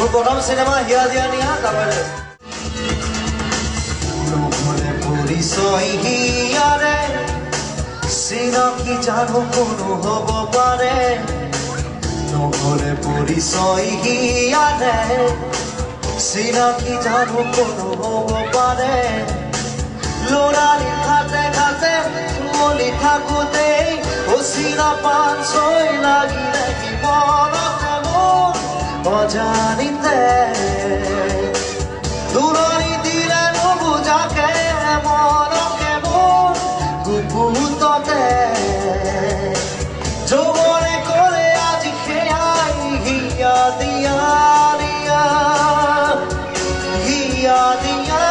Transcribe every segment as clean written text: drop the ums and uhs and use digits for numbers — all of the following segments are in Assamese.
প্ৰথম সিনেমা হিয়া দিয়া নিয়া তাৰপৰে নহলে পৰিচয় হিয়াৰে চিনাকি জানো কোনো হব পাৰে নহলে পৰিচয় হিয়াৰে চিনাকি জানো কোনো হব পাৰে লৰালি ঘাটে ঘাটে চলি থাকোঁতেই অচিনা পান ছৈ লাগিলে কি মনতে মোৰ অজানিতে দূৰণি দিলে নুবুজাকে মনকে মোৰ গুপুততে যৌৱনে ক'লে আজি সেয়াই হিয়া দিয়া দিয়া হিয়া দিয়া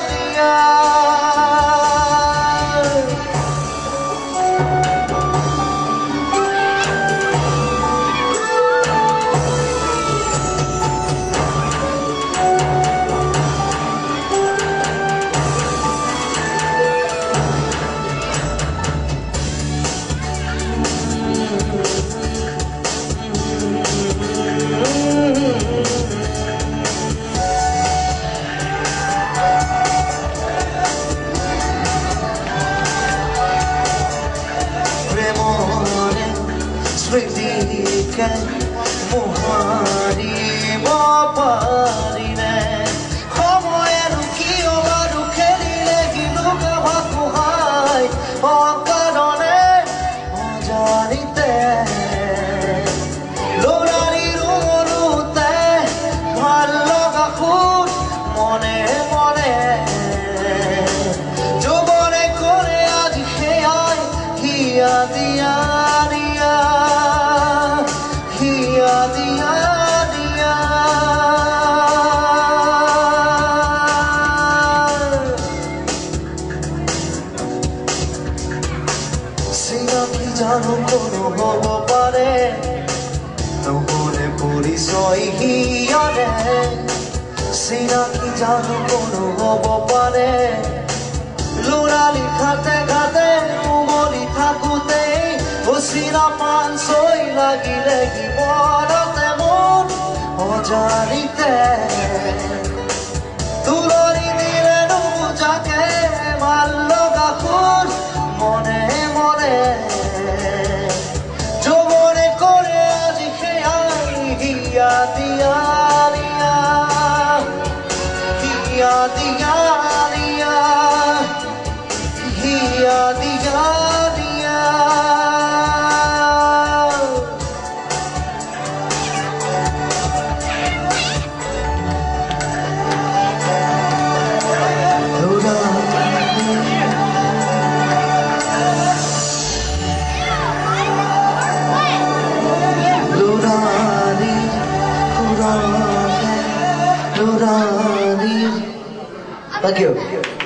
দিয়া স্মৃতিকে মোহাৰিব পাৰিনে সময়ে কিয় বাৰু খেলিলে কিনো কাবাক কোহাই অকাৰণে অজানিতে ল'ৰালিৰ মনোতে ভাল লগা সুৰ মনে মনে যৌৱনে ক'লে আজি সেয়াই হিয়া দিয়া চিনাকি জানো কোনো হব পাৰে নহলে পৰিচয় হিয়াৰে চিনাকি জানো কোনো হব পাৰে ল'ৰালি ঘাটে ঘাটে উমলি থাকোঁতেই অচিনা পান ছৈ লাগিলে কি মনতে মোৰ অজানিতে দূৰণি দিলে নুবুজাকে ভাল লগা সুৰ মনে মনে যৌৱনে ক'লে আজি সেয়াই হিয়া দিয়া দিয়া হিয়া দিয়া দিয়া হিয়া দিয়া দিয়া Thank you.